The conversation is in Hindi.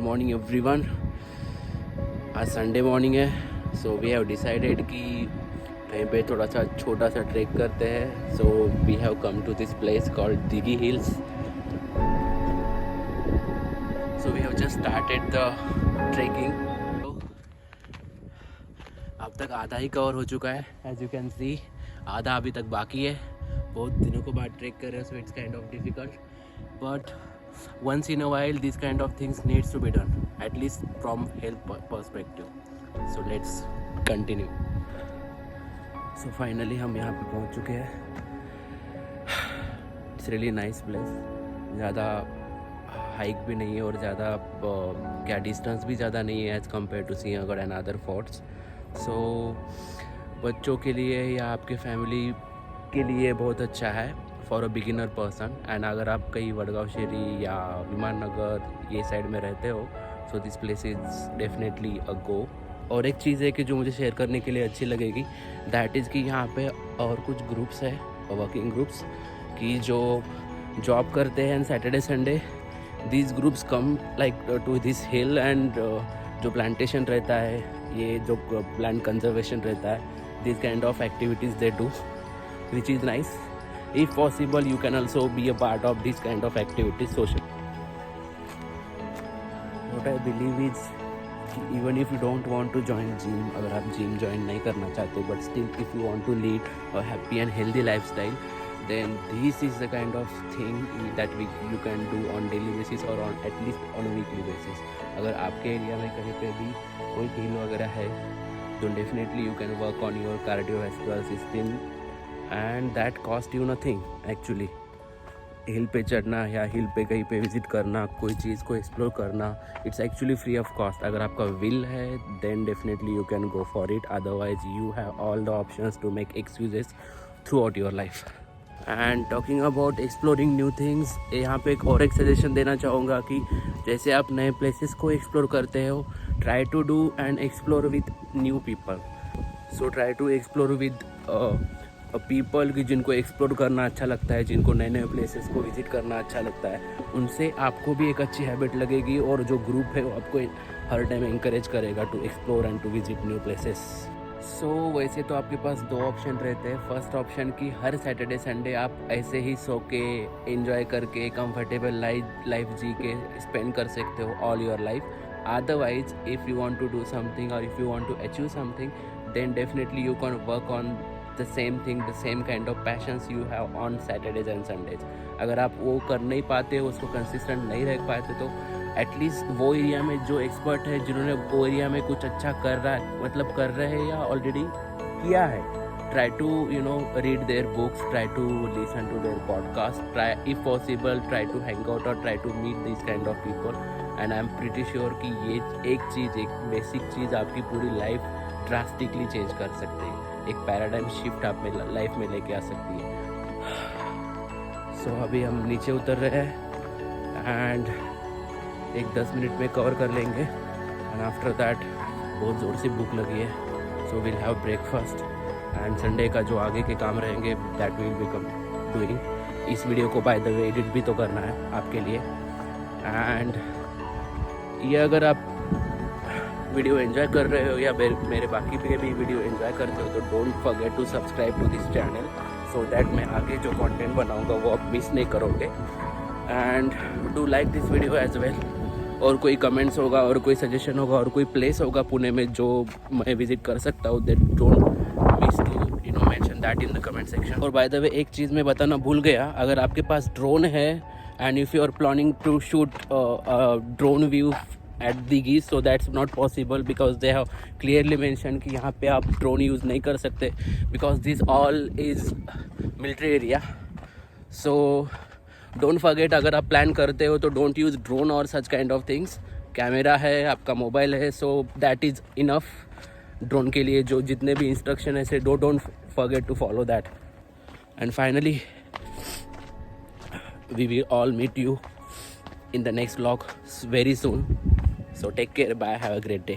Morning everyone. आज संडे मॉर्निंग है, सो वी हैव डिसाइडेड कि कहीं पे थोड़ा सा छोटा सा ट्रेक करते हैं। So we have come to this place called Dighi hills. So we have just started the trekking. अब तक आधा ही कवर हो चुका है, एज यू कैन सी। आधा अभी तक बाकी है। बहुत दिनों के बाद ट्रेक कर रहे हैं, so it's kind of difficult, but once in a while these kind of things needs to be done, at least from health perspective. So let's continue. So finally हम यहाँ पे पहुँच चुके हैं। It's really nice place. ज़्यादा हाइक भी नहीं है और ज़्यादा क्या डिस्टेंस भी ज़्यादा नहीं है as compare to Sinhagad and other forts. So बच्चों के लिए या आपके फैमिली के लिए बहुत अच्छा है for a beginner person. And अगर आप कहीं वडगांव शेरी या विमान नगर ये साइड में रहते हो, so this place is definitely a go. और एक चीज़ है कि जो मुझे शेयर करने के लिए अच्छी लगेगी, दैट इज़ कि यहाँ पे और कुछ ग्रुप्स है, वर्किंग ग्रुप्स, कि जो जॉब करते हैं and Saturday Sunday these groups come like to this hill. And जो प्लांटेशन रहता है, ये जो प्लांट कंजर्वेशन रहता है, this kind of activities they do, which is nice. If possible, you can also be a part of this kind of activities, social. What I believe is, even if you don't want to join gym, अगर आप gym join नहीं करना चाहते, but still if you want to lead a happy and healthy lifestyle, then this is the kind of thing that you can do on daily basis or on at least on a weekly basis. अगर आपके एरिया में कहीं पे भी कोई हिल वगैरह है, तो definitely you can work on your cardiovascular system. And that cost you nothing actually. Hill पे चढ़ना या हिल पे कहीं पे विजिट करना, कोई चीज़ को एक्सप्लोर करना, it's actually free of cost. अगर आपका विल है then definitely you can go for it. Otherwise you have all the options to make excuses throughout your life. And talking about exploring new things, यहाँ पे एक और एक सजेशन देना चाहूँगा कि जैसे आप नए प्लेसेस को एक्सप्लोर करते हो, try to do and explore with new people. So try to explore with people की जिनको एक्सप्लोर करना अच्छा लगता है, जिनको नए नए प्लेसेस को विजिट करना अच्छा लगता है. उनसे आपको भी एक अच्छी हैबिट लगेगी और जो ग्रुप है वो आपको हर टाइम इंकरेज करेगा to explore and to visit new places. So वैसे तो आपके पास दो ऑप्शन रहते हैं. फर्स्ट ऑप्शन कि हर सैटरडे संडे आप ऐसे ही सो के एंजॉय करके कंफर्टेबल लाइफ जी के स्पेंड कर सकते हो all your life. Otherwise if you want to do something और if you want to achieve something, then definitely you can work on the same thing, the same kind of passions you have on Saturdays and Sundays. अगर आप वो कर नहीं पाते, उसको कंसिस्टेंट नहीं रह पाते, तो एटलीस्ट वो एरिया में जो एक्सपर्ट है, जिन्होंने वो एरिया में कुछ अच्छा कर रहा है, मतलब कर रहे हैं या ऑलरेडी किया है, try to read their books, try to listen to their podcast, try if possible try to hang out or try to meet these kind of people. and I'm pretty sure कि ये एक चीज़, एक बेसिक चीज़ आपकी पूरी लाइफ ड्रास्टिकली चेंज कर सकती है. एक पैराडाइम शिफ्ट आप में लाइफ में लेके आ सकती है. सो अभी हम नीचे उतर रहे हैं एंड एक 10 मिनट में कवर कर लेंगे. एंड आफ्टर दैट बहुत ज़ोर से भूख लगी है, so will have breakfast. And Sunday का जो आगे के काम रहेंगे दैट विल बिकम डूइंग. इस वीडियो को बाय द वे एडिट भी तो करना है आपके लिए. एंड ये अगर आप वीडियो एंजॉय कर रहे हो या मेरे बाकी पे भी वीडियो एंजॉय करते हो, तो don't forget to subscribe to this channel, so that मैं आगे जो कंटेंट बनाऊंगा वो आप मिस नहीं करोगे. And do like this video as well. और कोई कमेंट्स होगा और कोई सजेशन होगा और कोई प्लेस होगा पुणे में जो मैं विजिट कर सकता हूँ, that don't miss to mention that in the comment section. और बाय द वे एक चीज़ मैं बताना भूल गया, अगर आपके पास ड्रोन है and if you are planning to shoot drone view at Dighi, so that's not possible because they have clearly mentioned कि यहाँ पे आप ड्रोन यूज़ नहीं कर सकते because this all is military area. So don't forget, अगर आप प्लान करते हो तो don't use drone और such kind of things. Camera है, आपका मोबाइल है, so that is enough. Drone के लिए जो जितने भी इंस्ट्रक्शन है से don't forget to follow that. And finally we will all meet you in the next vlog very soon. So take care, bye, have a great day.